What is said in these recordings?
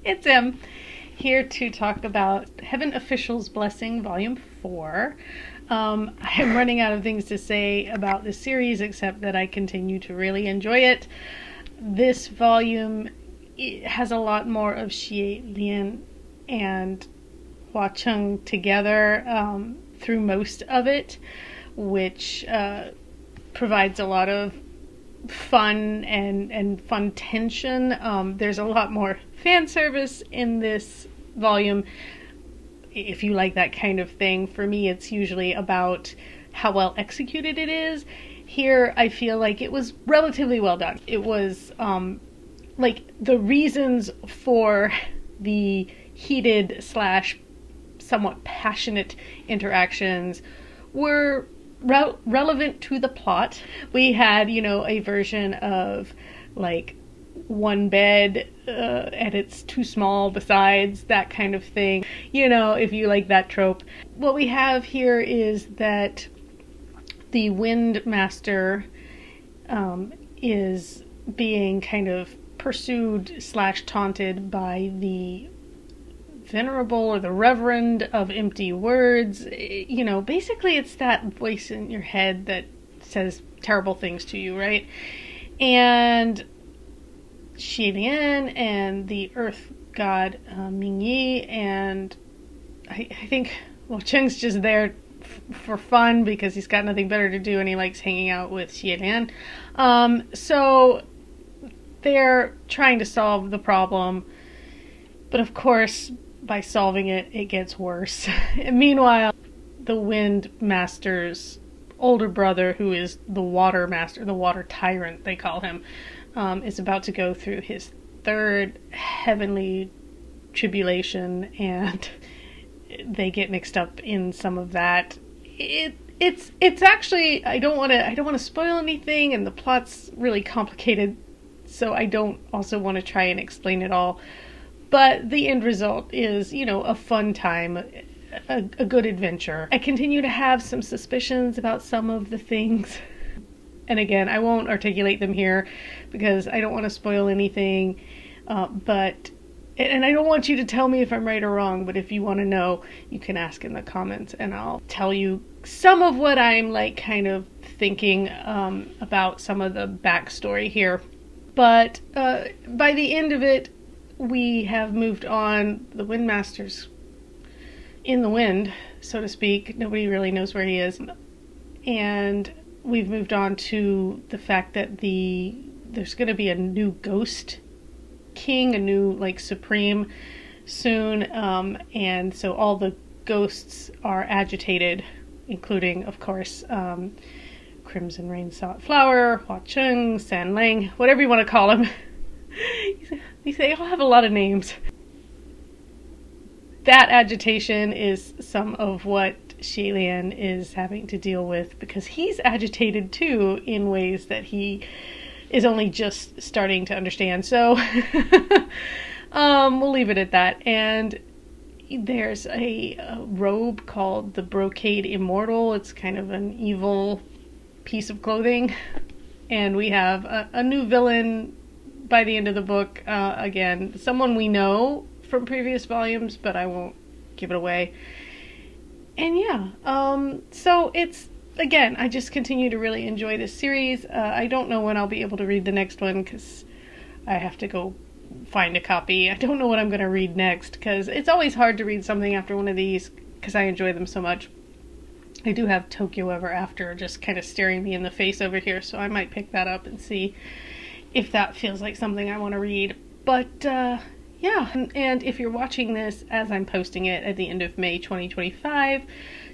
It's here to talk about Heaven Official's Blessing, Volume 4. I'm running out of things to say about this series, except that I continue to really enjoy it. This volume has a lot more of Xiang and Xiang together through most of it, which provides a lot of fun and fun tension. There's a lot more fan service in this volume, if you like that kind of thing. For me, it's usually about how well executed it is. Here, I feel like it was relatively well done. It was like the reasons for the heated / somewhat passionate interactions were relevant to the plot. We had, a version of like one bed and it's too small besides, that kind of thing. If you like that trope. What we have here is that the Wind Master is being kind of pursued / taunted by the Venerable or the Reverend of Empty Words. Basically it's that voice in your head that says terrible things to you, right? And Xiang and the Earth God Mingyi, and I think Cheng's just there for fun because he's got nothing better to do and he likes hanging out with Xiang. So they're trying to solve the problem, but of course by solving it, it gets worse. And meanwhile, the Wind Master's older brother, who is the Water Master, the Water Tyrant, they call him, is about to go through his third heavenly tribulation, and they get mixed up in some of that. It's actually, I don't want to spoil anything, and the plot's really complicated, so I don't also want to try and explain it all. But the end result is, a fun time, a good adventure. I continue to have some suspicions about some of the things. And again, I won't articulate them here because I don't want to spoil anything. And I don't want you to tell me if I'm right or wrong, but if you want to know, you can ask in the comments and I'll tell you some of what I'm kind of thinking about some of the backstory here. But by the end of it, we have moved on. The Windmaster's in the wind, so to speak. Nobody really knows where he is. And we've moved on to the fact that there's going to be a new ghost king, a new supreme soon. And so all the ghosts are agitated, including, of course, Crimson Rain Flower, Hua Cheng, San Lang, whatever you want to call him. They all have a lot of names. That agitation is some of what Xiang is having to deal with, because he's agitated too in ways that he is only just starting to understand. So we'll leave it at that. And there's a robe called the Brocade Immortal. It's kind of an evil piece of clothing. And we have a new villain by the end of the book. Again, someone we know from previous volumes, but I won't give it away. And yeah, so it's, again, I just continue to really enjoy this series. I don't know when I'll be able to read the next one because I have to go find a copy. I don't know what I'm going to read next because it's always hard to read something after one of these because I enjoy them so much. I do have Tokyo Ever After just kind of staring me in the face over here, so I might pick that up and see if that feels like something I want to read. But yeah, and if you're watching this as I'm posting it at the end of May 2025,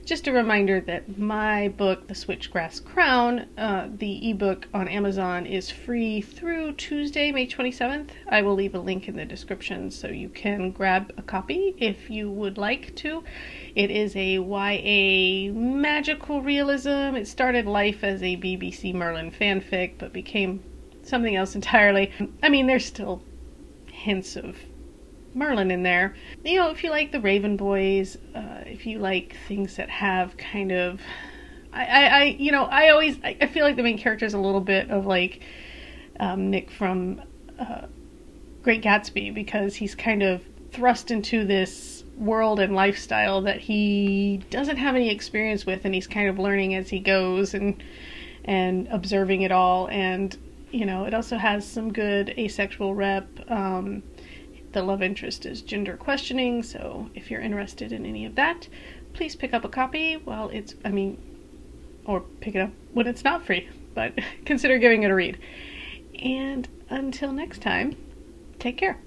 just a reminder that my book, The Switchgrass Crown, the ebook on Amazon, is free through Tuesday, May 27th. I will leave a link in the description so you can grab a copy if you would like to. It is a YA magical realism. It started life as a BBC Merlin fanfic, but became something else entirely. I mean, there's still hints of Merlin in there. If you like the Raven Boys, if you like things that have kind of, I feel like the main character is a little bit of Nick from Great Gatsby, because he's kind of thrust into this world and lifestyle that he doesn't have any experience with, and he's kind of learning as he goes and observing it all. And it also has some good asexual rep. The love interest is gender questioning, so if you're interested in any of that, please pick up a copy while it's, or pick it up when it's not free, but consider giving it a read. And until next time, take care.